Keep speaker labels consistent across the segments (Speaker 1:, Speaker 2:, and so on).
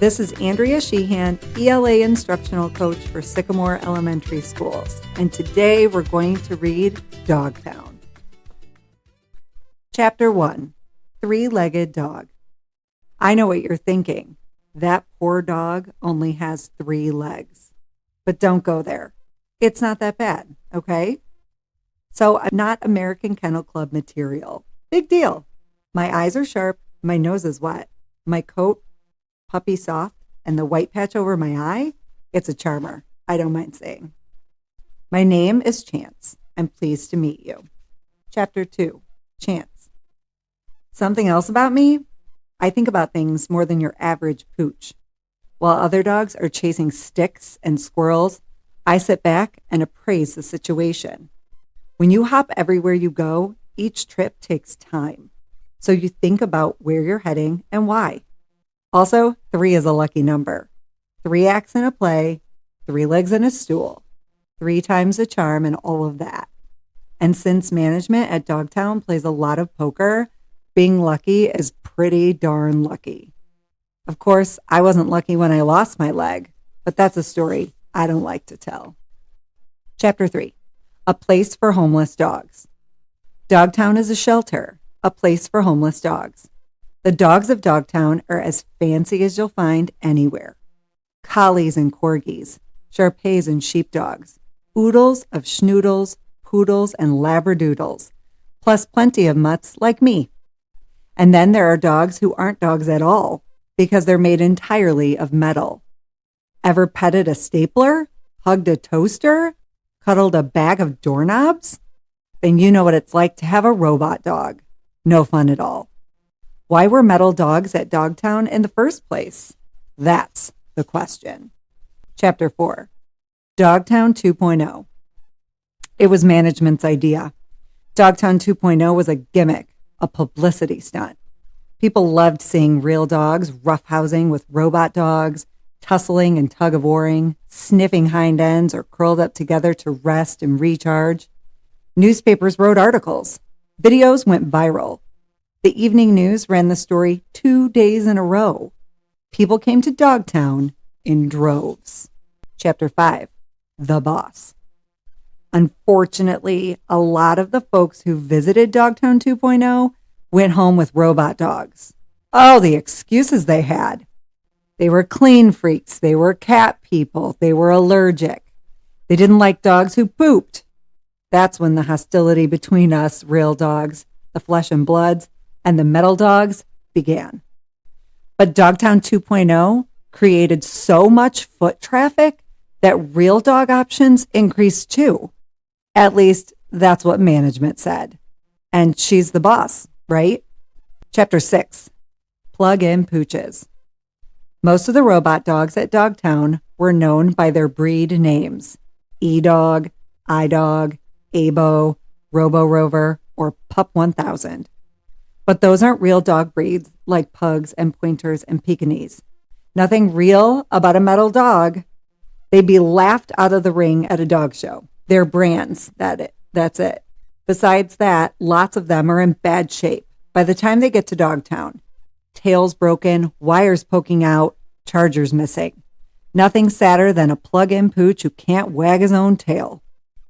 Speaker 1: This is Andrea Sheahan, ELA instructional coach for Sycamore Elementary Schools, and today we're going to read Dogtown. Chapter 1, Three-Legged Dog. I know what you're thinking. That poor dog only has 3 legs. But don't go there. It's not that bad, okay? So I'm not American Kennel Club material. Big deal. My eyes are sharp, my nose is wet, my coat puppy soft, and the white patch over my eye, it's a charmer. I don't mind saying. My name is Chance. I'm pleased to meet you. Chapter 2, Chance. Something else about me? I think about things more than your average pooch. While other dogs are chasing sticks and squirrels, I sit back and appraise the situation. When you hop everywhere you go, each trip takes time. So you think about where you're heading and why. Also, 3 is a lucky number. 3 acts in a play, 3 legs in a stool, 3 times a charm, and all of that. And since management at Dogtown plays a lot of poker, being lucky is pretty darn lucky. Of course, I wasn't lucky when I lost my leg, but that's a story I don't like to tell. Chapter 3, A Place for Homeless Dogs. Dogtown is a shelter, a place for homeless dogs. The dogs of Dogtown are as fancy as you'll find anywhere. Collies and corgis, Shar-Peis and sheepdogs, oodles of schnoodles, poodles, and labradoodles, plus plenty of mutts like me. And then there are dogs who aren't dogs at all because they're made entirely of metal. Ever petted a stapler? Hugged a toaster? Cuddled a bag of doorknobs? Then you know what it's like to have a robot dog. No fun at all. Why were metal dogs at Dogtown in the first place? That's the question. Chapter 4, Dogtown 2.0. It was management's idea. Dogtown 2.0 was a gimmick, a publicity stunt. People loved seeing real dogs roughhousing with robot dogs, tussling and tug-of-warring, sniffing hind ends or curled up together to rest and recharge. Newspapers wrote articles. Videos went viral. The evening news ran the story 2 days in a row. People came to Dogtown in droves. Chapter 5, The Boss. Unfortunately, a lot of the folks who visited Dogtown 2.0 went home with robot dogs. Oh, the excuses they had. They were clean freaks. They were cat people. They were allergic. They didn't like dogs who pooped. That's when the hostility between us real dogs, the flesh and bloods, and the metal dogs began. But Dogtown 2.0 created so much foot traffic that real dog options increased too. At least that's what management said. And she's the boss, right? Chapter 6, Plug-in Pooches. Most of the robot dogs at Dogtown were known by their breed names: E-Dog, I-Dog, Abo, Robo-Rover, or Pup 1000. But those aren't real dog breeds like pugs and pointers and Pekingese. Nothing real about a metal dog. They'd be laughed out of the ring at a dog show. They're brands, that's it. Besides that, lots of them are in bad shape by the time they get to Dogtown. Tails broken, wires poking out, chargers missing. Nothing sadder than a plug-in pooch who can't wag his own tail.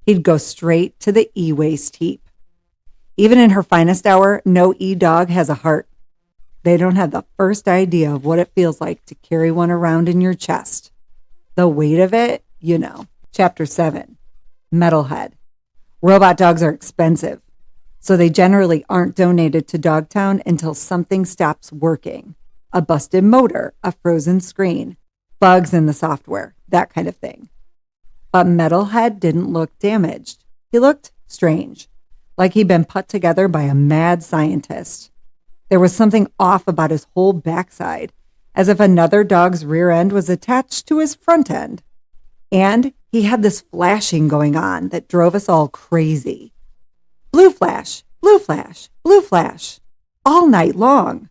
Speaker 1: He'd go straight to the e-waste heap. Even in her finest hour, no e-dog has a heart. They don't have the first idea of what it feels like to carry one around in your chest. The weight of it, you know. Chapter 7, Metalhead. Robot dogs are expensive, so they generally aren't donated to Dogtown until something stops working. A busted motor, a frozen screen, bugs in the software, that kind of thing. But Metalhead didn't look damaged. He looked strange, like he'd been put together by a mad scientist. There was something off about his whole backside, as if another dog's rear end was attached to his front end. And he had this flashing going on that drove us all crazy. Blue flash, blue flash, blue flash, all night long.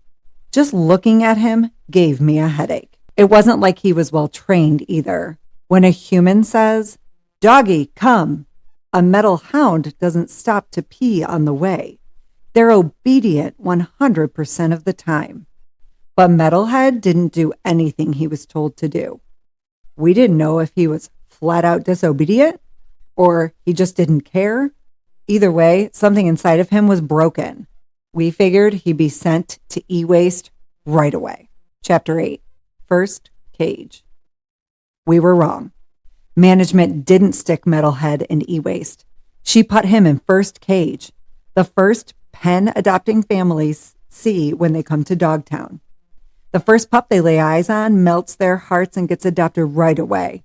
Speaker 1: Just looking at him gave me a headache. It wasn't like he was well trained either. When a human says, "Doggy, come," a metal hound doesn't stop to pee on the way. They're obedient 100% of the time. But Metalhead didn't do anything he was told to do. We didn't know if he was flat out disobedient or he just didn't care. Either way, something inside of him was broken. We figured he'd be sent to e-waste right away. Chapter 8, First Cage. We were wrong. Management didn't stick Metalhead in e-waste. She put him in First Cage, the first pen adopting families see when they come to Dogtown. The first pup they lay eyes on melts their hearts and gets adopted right away.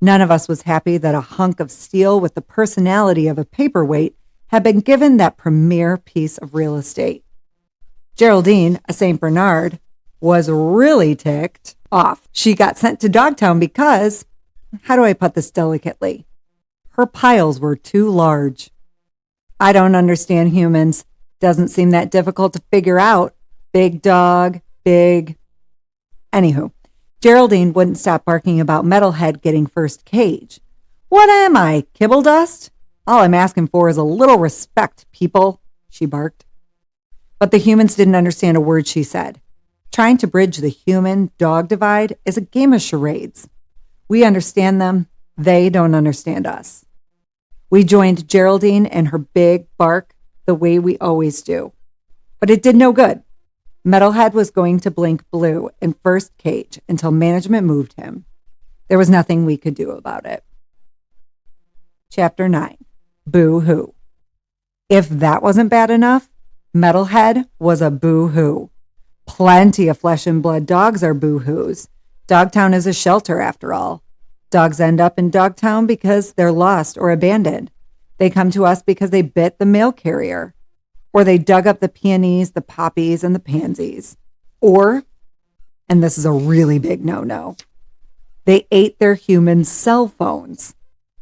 Speaker 1: None of us was happy that a hunk of steel with the personality of a paperweight had been given that premier piece of real estate. Geraldine, a St. Bernard, was really ticked off. She got sent to Dogtown because, how do I put this delicately? Her piles were too large. I don't understand humans. Doesn't seem that difficult to figure out. Big dog, big. Anywho, Geraldine wouldn't stop barking about Metalhead getting first cage. What am I, kibble dust? All I'm asking for is a little respect, people, she barked. But the humans didn't understand a word she said. Trying to bridge the human-dog divide is a game of charades. We understand them. They don't understand us. We joined Geraldine and her big bark the way we always do. But it did no good. Metalhead was going to blink blue in first cage until management moved him. There was nothing we could do about it. Chapter 9, Boo-hoo. If that wasn't bad enough, Metalhead was a boo-hoo. Plenty of flesh and blood dogs are boo-hoos. Dogtown is a shelter, after all. Dogs end up in Dogtown because they're lost or abandoned. They come to us because they bit the mail carrier. Or they dug up the peonies, the poppies, and the pansies. Or, and this is a really big no-no, they ate their human cell phones.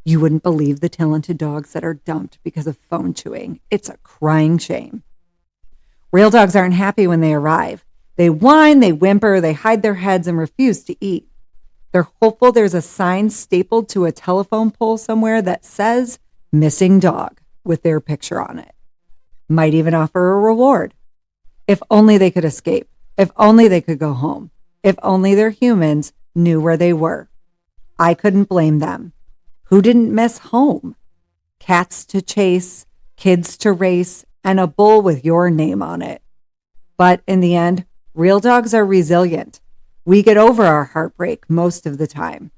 Speaker 1: You wouldn't believe the talented dogs that are dumped because of phone chewing. It's a crying shame. Real dogs aren't happy when they arrive. They whine, they whimper, they hide their heads and refuse to eat. They're hopeful there's a sign stapled to a telephone pole somewhere that says missing dog with their picture on it. Might even offer a reward. If only they could escape. If only they could go home. If only their humans knew where they were. I couldn't blame them. Who didn't miss home? Cats to chase, kids to race, and a bull with your name on it. But in the end, real dogs are resilient. We get over our heartbreak most of the time.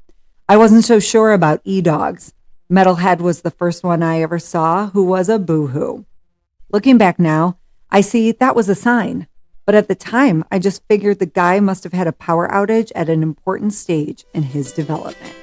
Speaker 1: I wasn't so sure about e-dogs. Metalhead was the first one I ever saw who was a boo-hoo. Looking back now, I see that was a sign. But at the time, I just figured the guy must have had a power outage at an important stage in his development.